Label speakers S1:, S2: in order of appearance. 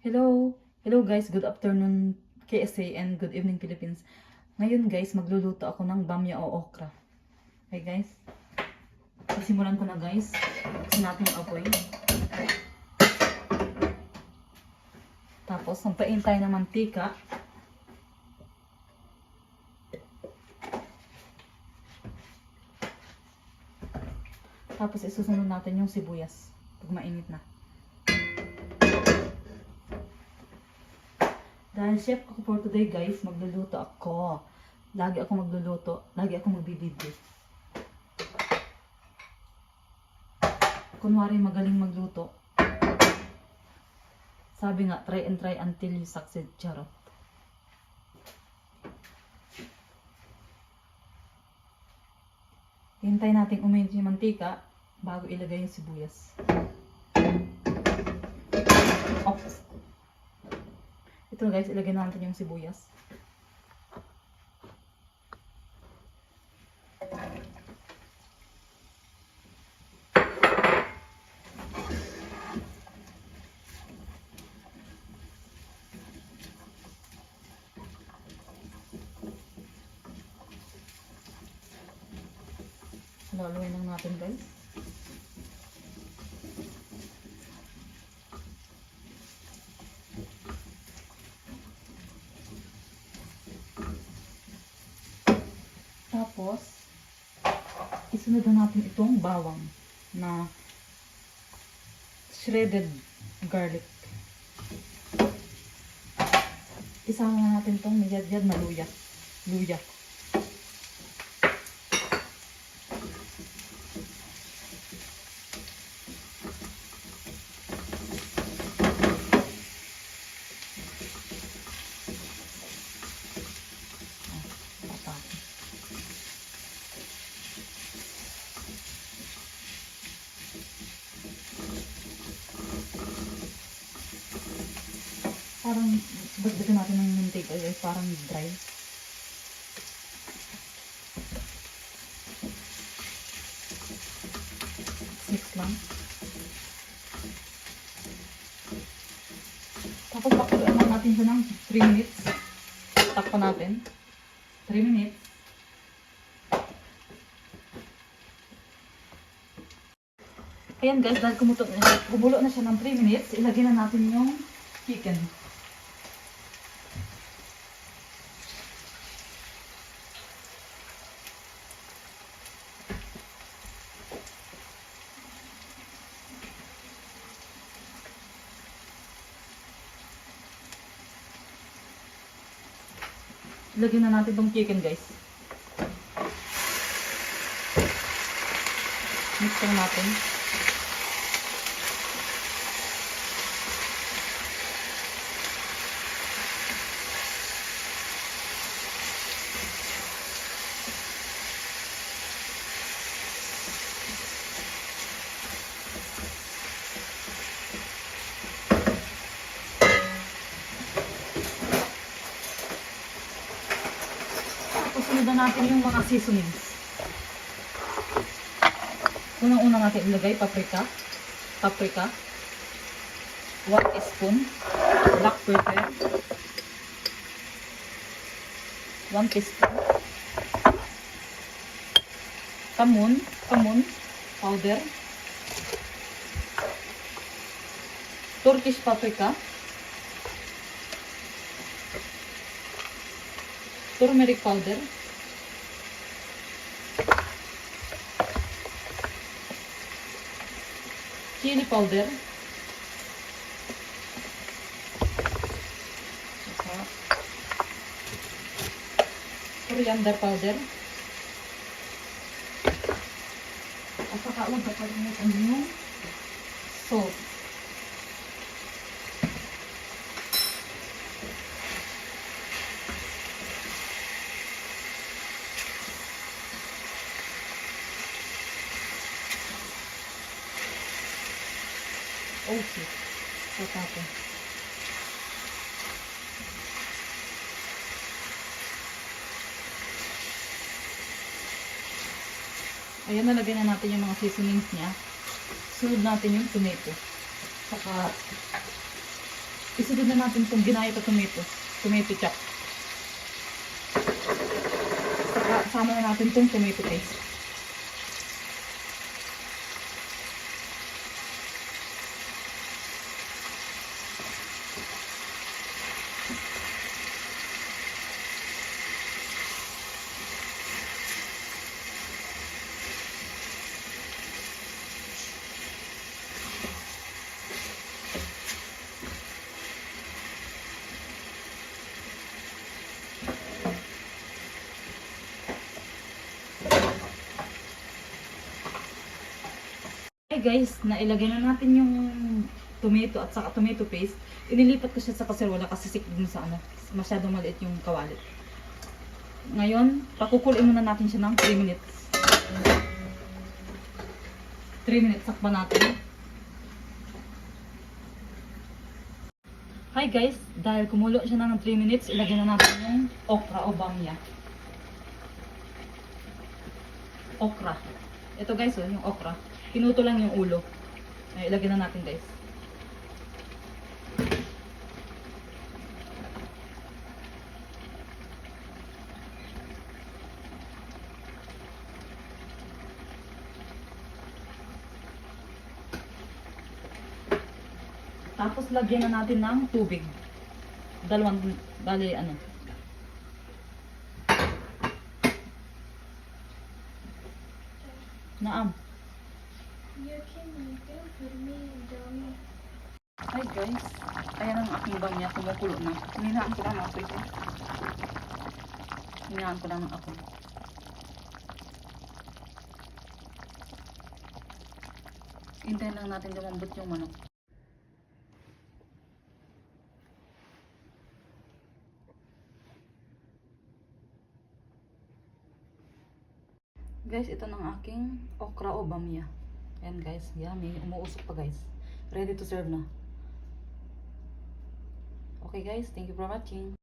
S1: Hello! Hello guys, good afternoon KSA and good evening Philippines. Ngayon guys, magluluto ako ng bamya o okra. Okay guys? Simulan ko na guys. Buksan natin yung apoy. Tapos, magpain tayo ng mantika. Tapos, isusunod natin yung sibuyas. Pag mainit na. Dahil chef ako for today guys, magluluto ako. Lagi ako magluluto, lagi ako magbibideo. Kunwari magaling magluto. Sabi nga, try and try until you succeed, charot. Hintay natin uminit yung mantika bago ilagay yung sibuyas. Oops. Ito guys, ilagay natin yung sibuyas. Laluin lang natin guys. Tapos, isunod na natin itong bawang na shredded garlic. Isama na natin itong niyad-yad na luya. Luya. Parang bagdagan natin ng mantika ay parang dry. Mix lang. Tapos pakuluan lang natin siya ng 3 minutes. Takpan natin. 3 minutes. Ayan guys, dahil kumulo na siya ng 3 minutes, ilagay na natin yung chicken. Ilagay na natin itong chicken guys. Mix lang natin. Susunod na natin yung mga seasonings. Unang-una natin ilagay paprika. 1 teaspoon. Black pepper. 1 teaspoon. Kamon powder. Turkish paprika. Turmeric powder. Chili powder. Coriander powder. At saka huwag kakalimutan yung salt. Okay. So, tapos. Ayan, nalagyan na natin yung mga seasonings niya. Sunod natin yung tomato. Saka Isunod na natin itong ginayat at tomato. Tomato chop. Saka sama na natin itong tomato paste. Okay guys, nailagay na natin yung tomato at saka tomato paste. Inilipat ko siya sa kaserwala kasi sikip dun sa ano, masyadong maliit yung kawali. Ngayon, pakukuloyin muna natin siya ng 3 minutes. 3 minutes, sakpan natin. Hi guys, dahil kumulo siya ng 3 minutes, ilagay na natin yung okra o bamya. Okra. Ito guys, oh, yung okra. Pinuto lang yung ulo. Ay, ilagay na natin guys. Tapos lagyan na natin ng tubig. Dalawang, bali ano. Naam.
S2: You can make it for me, Johnny.
S1: Hi guys, ayan ang aking bamya, kumukulo na. Hininaan ko lang ng apoy ko. Hininaan ko lang ng apoy. Hintayin lang natin lumambot yung manok. Guys, ito ng aking okra o bamya. Ayan guys, yummy. Umuusok pa guys. Ready to serve na. Okay guys, thank you for watching.